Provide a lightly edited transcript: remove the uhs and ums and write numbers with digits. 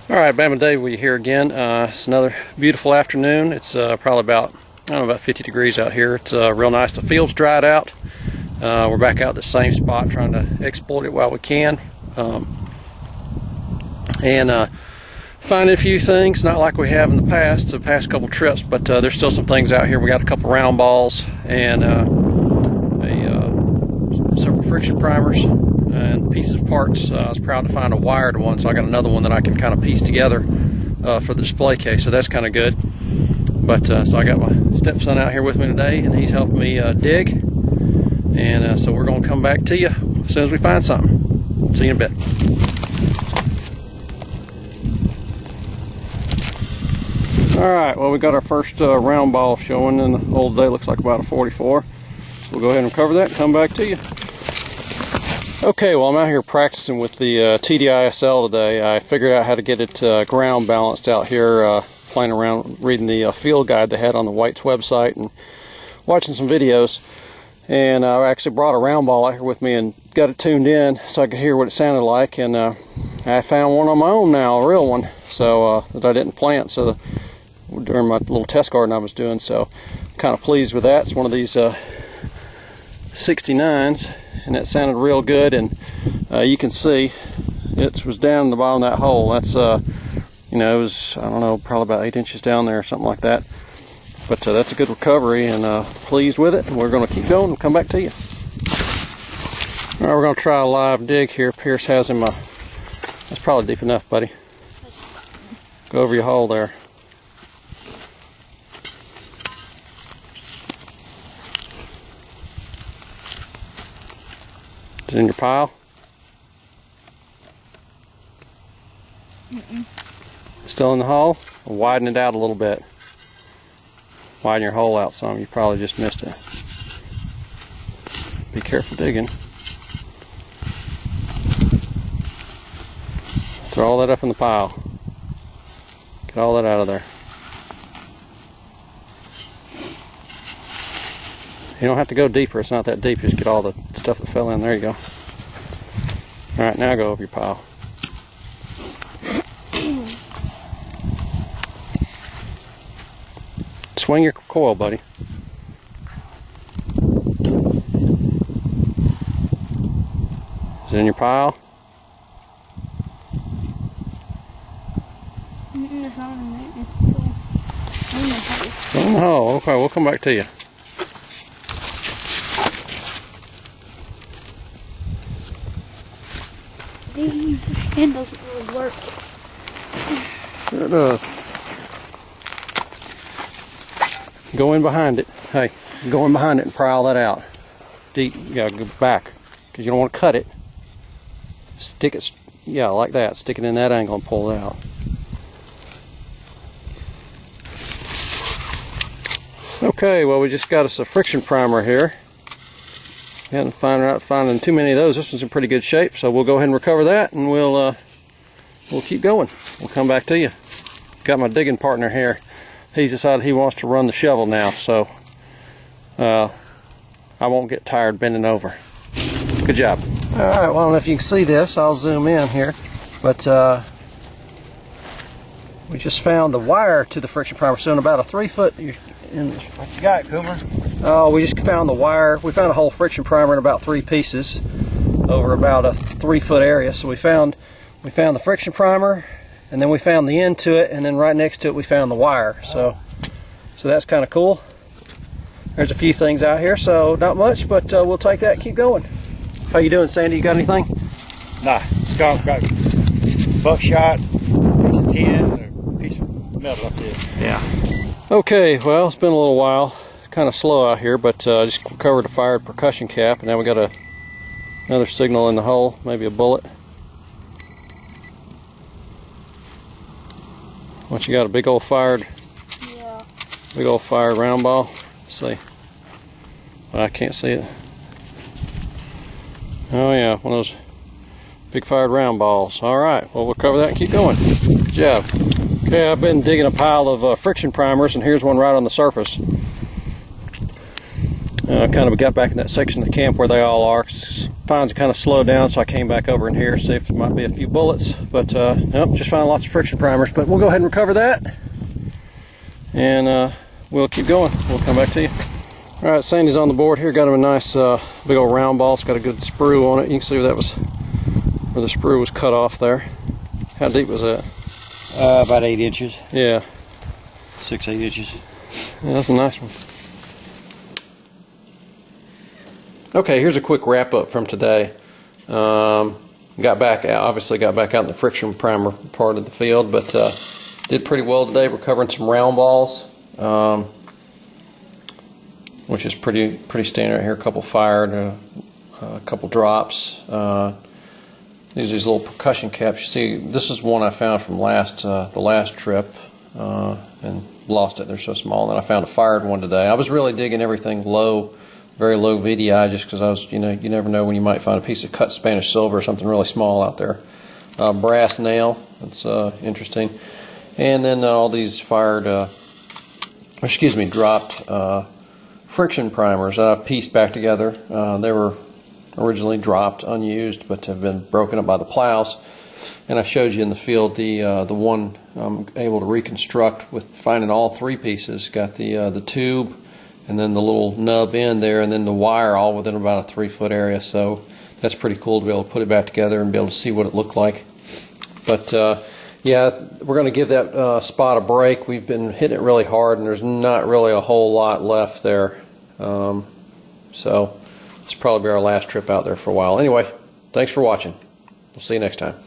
Alright, Bam and Dave with you here again. It's another beautiful afternoon. It's probably about, I don't know, about 50 degrees out here. It's real nice. The field's dried out. We're back out at the same spot trying to exploit it while we can. And finding a few things, not like we have in the past couple trips, but there's still some things out here. We got a couple round balls and several friction primers and pieces of parts. I was proud to find a wired one, so I got another one that I can kind of piece together for the display case, so that's kind of good. But so I got my stepson out here with me today, and he's helping me dig, and so we're going to come back to you as soon as we find something. See you in a bit. Alright, well, we got our first round ball showing, and the hole today looks like about a 44. So we'll go ahead and cover that and come back to you. Okay, well, I'm out here practicing with the TDISL today. I figured out how to get it ground balanced out here, playing around reading the field guide they had on the White's website and watching some videos. And I actually brought a round ball out here with me and got it tuned in so I could hear what it sounded like. And I found one on my own now, a real one, so that I didn't plant. So during my little test garden I was doing, so I'm kind of pleased with that. It's one of these 69s, and it sounded real good. And you can see it was down in the bottom of that hole. That's you know, it was, I don't know, probably about 8 inches down there or something like that. But that's a good recovery, and pleased with it. And we're going to keep going and come back to you. All right, we're going to try a live dig here. Pierce has him. That's probably deep enough, buddy. Go over your hole there. Is it in your pile? Still in the hole? We'll widen it out a little bit. Widen your hole out some. You probably just missed it. Be careful digging. Throw all that up in the pile. Get all that out of there. You don't have to go deeper. It's not that deep. Just get all the stuff that fell in. There you go. Alright, now go over your pile. Swing your coil, buddy. Is it in your pile? It's not in there. It's still in the hole. Still in the hole. Okay, we'll come back to you. Dang, the hand doesn't really work. Sure does. Go in behind it. Hey, go in behind it and pry all that out. Deep, yeah, go back, because you don't want to cut it. Stick it, yeah, like that. Stick it in that angle and pull it out. Okay, well, we just got us a friction primer here. Haven't finding too many of those. This one's in pretty good shape, so we'll go ahead and recover that, and we'll keep going. We'll come back to you. Got my digging partner here. He's decided he wants to run the shovel now, so I won't get tired bending over. Good job. All right, well, I don't know if you can see this. I'll zoom in here, but we just found the wire to the friction primer. So in about a 3 foot. What you got, Coomer? Oh, we just found the wire. We found a whole friction primer in about 3 pieces over about a 3 foot area. So we found the friction primer, and then we found the end to it, and then right next to it we found the wire. So that's kind of cool. There's a few things out here, so not much, but we'll take that and keep going. How you doing, Sandy? You got anything? Nah, it's got buckshot, piece of tin, and a piece of metal. That's it. Yeah. Okay, well, it's been a little while. It's kind of slow out here, but I just recovered a fired percussion cap, and now we got another signal in the hole, maybe a bullet. What you got? A big old fired? Yeah. Big old fired round ball. Let's see. Well, I can't see it. Oh yeah, one of those big fired round balls. All right. Well, we'll cover that and keep going. Good job. Okay, I've been digging a pile of friction primers, and here's one right on the surface. kind of got back in that section of the camp where they all are. Finds kind of slowed down, so I came back over in here, see if there might be a few bullets. But nope, just found lots of friction primers. But we'll go ahead and recover that, and we'll keep going. We'll come back to you. All right, Sandy's on the board here. Got him a nice big old round ball. It's got a good sprue on it. You can see where that was, where the sprue was cut off there. How deep was that? About 8 inches. Yeah. 6, 8 inches. Yeah, that's a nice one. Okay, here's a quick wrap up from today. Obviously got back out in the friction primer part of the field, but did pretty well today, recovering some round balls, which is pretty standard here. A couple fired, a couple drops. These are these little percussion caps. You see, this is one I found from the last trip, and lost it. They're so small. And then I found a fired one today. I was really digging everything low, very low VDI, just because I was, you never know when you might find a piece of cut Spanish silver or something really small out there. Brass nail, that's interesting. And then all these dropped friction primers that I've pieced back together. They were originally dropped, unused, but have been broken up by the plows. And I showed you in the field the one I'm able to reconstruct with finding all 3 pieces. Got the tube, and then the little nub end there, and then the wire all within about a 3-foot area. So that's pretty cool to be able to put it back together and be able to see what it looked like. But yeah, we're going to give that spot a break. We've been hitting it really hard, and there's not really a whole lot left there. So this will probably be our last trip out there for a while. Anyway, thanks for watching. We'll see you next time.